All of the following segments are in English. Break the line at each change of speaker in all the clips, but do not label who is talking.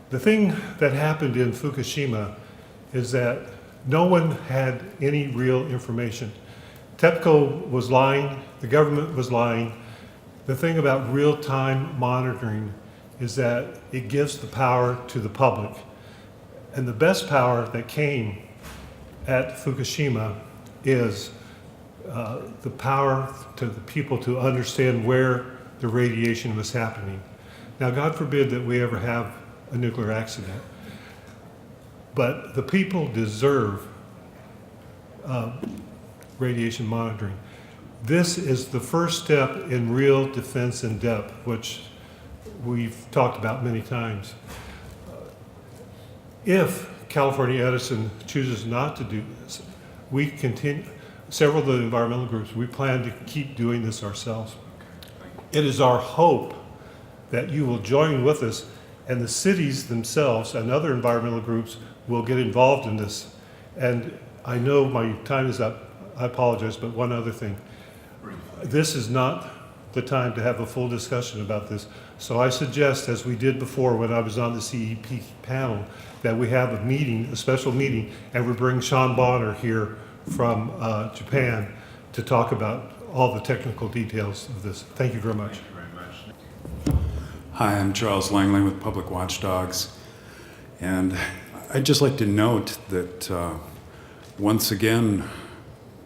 The thing that happened in Fukushima is that no one had any real information. TEPCO was lying, the government was lying. The thing about real-time monitoring is that it gives the power to the public. And the best power that came at Fukushima is the power to the people to understand where the radiation was happening. Now, God forbid that we ever have a nuclear accident, but the people deserve radiation monitoring. This is the first step in real defense in depth, which we've talked about many times. If California Edison chooses not to do this, we continue, several of the environmental groups, we plan to keep doing this ourselves. It is our hope that you will join with us, and the cities themselves and other environmental groups will get involved in this. And I know my time is up, I apologize, but one other thing. This is not the time to have a full discussion about this. So I suggest, as we did before when I was on the CEP panel, that we have a meeting, a special meeting, and we bring Sean Bonner here from Japan to talk about all the technical details of this. Thank you very much.
Thank you very much. Hi, I'm Charles Langley with Public Watchdogs. And I'd just like to note that once again,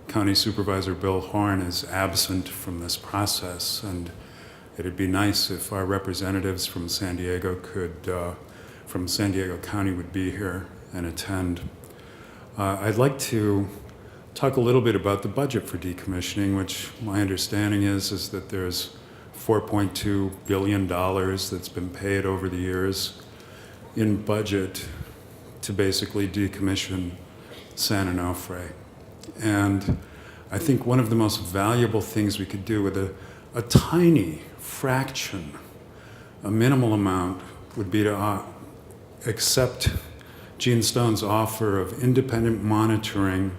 County Supervisor Bill Horn is absent from this process, and it'd be nice if our representatives from San Diego from San Diego County would be here and attend. I'd like to talk a little bit about the budget for decommissioning, which my understanding is that there's $4.2 billion that's been paid over the years in budget to basically decommission San Onofre. And I think one of the most valuable things we could do with a tiny fraction, a minimal amount, would be to accept Gene Stone's offer of independent monitoring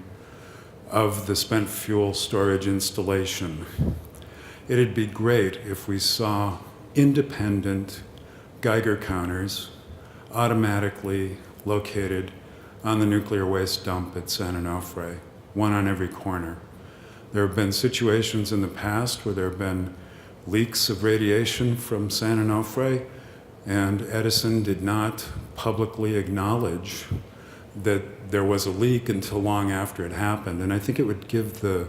of the spent fuel storage installation. It'd be great if we saw independent Geiger counters automatically located on the nuclear waste dump at San Onofre, one on every corner. There have been situations in the past where there have been leaks of radiation from San Onofre, and Edison did not publicly acknowledge that there was a leak until long after it happened. And I think it would give the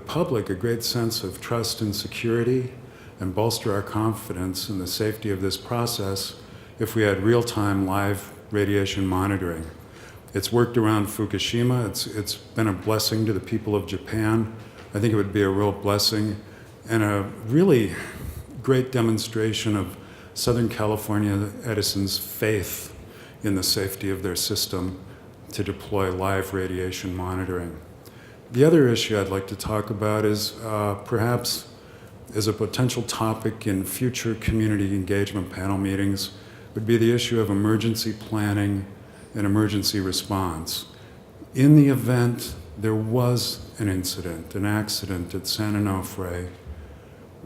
public a great sense of trust and security and bolster our confidence in the safety of this process if we had real-time live radiation monitoring. It's worked around Fukushima. It's been a blessing to the people of Japan. I think it would be a real blessing and a really great demonstration of Southern California Edison's faith in the safety of their system to deploy live radiation monitoring. The other issue I'd like to talk about is perhaps as a potential topic in future community engagement panel meetings would be the issue of emergency planning and emergency response. In the event there was an incident, an accident at San Onofre,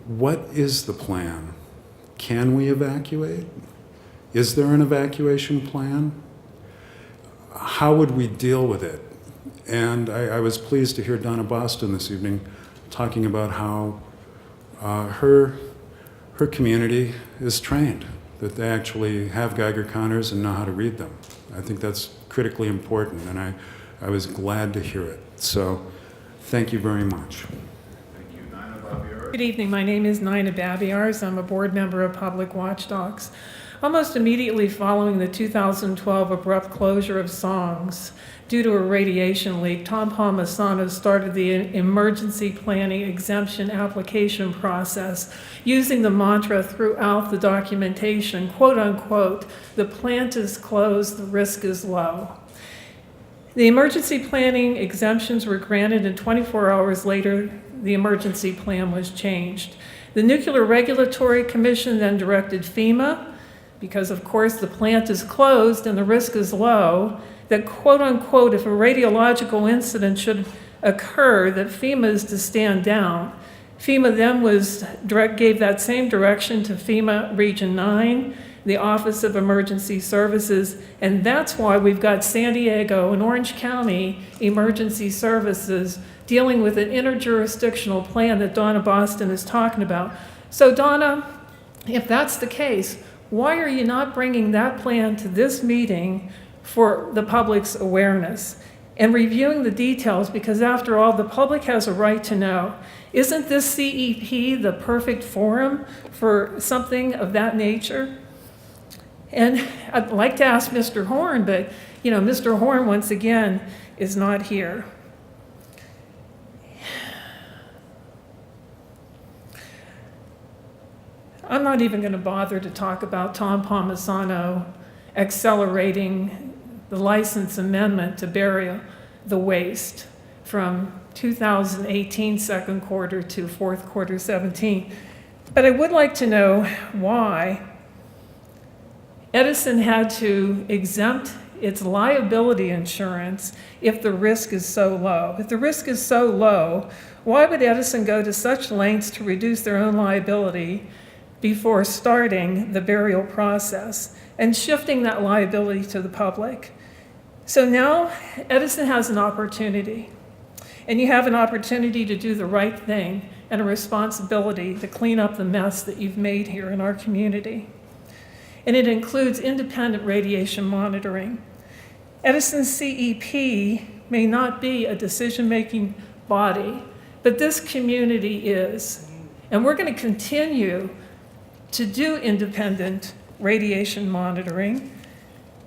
what is the plan? Can we evacuate? Is there an evacuation plan? How would we deal with it? And I was pleased to hear Donna Boston this evening talking about how her community is trained, that they actually have Geiger counters and know how to read them. I think that's critically important, and I was glad to hear it. So thank you very much.
Thank you. Nina BABIARZ.
Good evening. My name is Nina BABIARZ. I'm a board member of Public Watchdogs. Almost immediately following the 2012 abrupt closure of songs due to a radiation leak, Tom Palmisano started the emergency planning exemption application process using the mantra throughout the documentation, quote unquote, "The plant is closed, the risk is low." The emergency planning exemptions were granted, and 24 hours later, the emergency plan was changed. The Nuclear Regulatory Commission then directed FEMA, because of course the plant is closed and the risk is low, that quote unquote, if a radiological incident should occur, that FEMA is to stand down. FEMA then gave that same direction to FEMA Region 9, the Office of Emergency Services, and that's why we've got San Diego and Orange County Emergency Services dealing with an interjurisdictional plan that Donna Boston is talking about. So Donna, if that's the case, why are you not bringing that plan to this meeting for the public's awareness and reviewing the details? Because after all, the public has a right to know. Isn't this CEP the perfect forum for something of that nature? And I'd like to ask Mr. Horn, but Mr. Horn once again is not here. I'm not even going to bother to talk about Tom Palmisano accelerating the license amendment to bury the waste from 2018 second quarter to fourth quarter 17. But I would like to know why Edison had to exempt its liability insurance if the risk is so low. If the risk is so low, why would Edison go to such lengths to reduce their own liability before starting the burial process and shifting that liability to the public? So now Edison has an opportunity, and you have an opportunity to do the right thing and a responsibility to clean up the mess that you've made here in our community. And it includes independent radiation monitoring. Edison's CEP may not be a decision-making body, but this community is. And we're going to continue to do independent radiation monitoring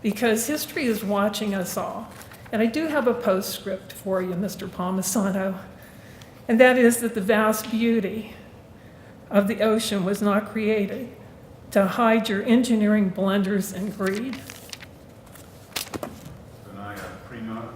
because history is watching us all. And I do have a postscript for you, Mr. Palmisano, and that is that the vast beauty of the ocean was not created to hide your engineering blunders and greed.
Benaya Prima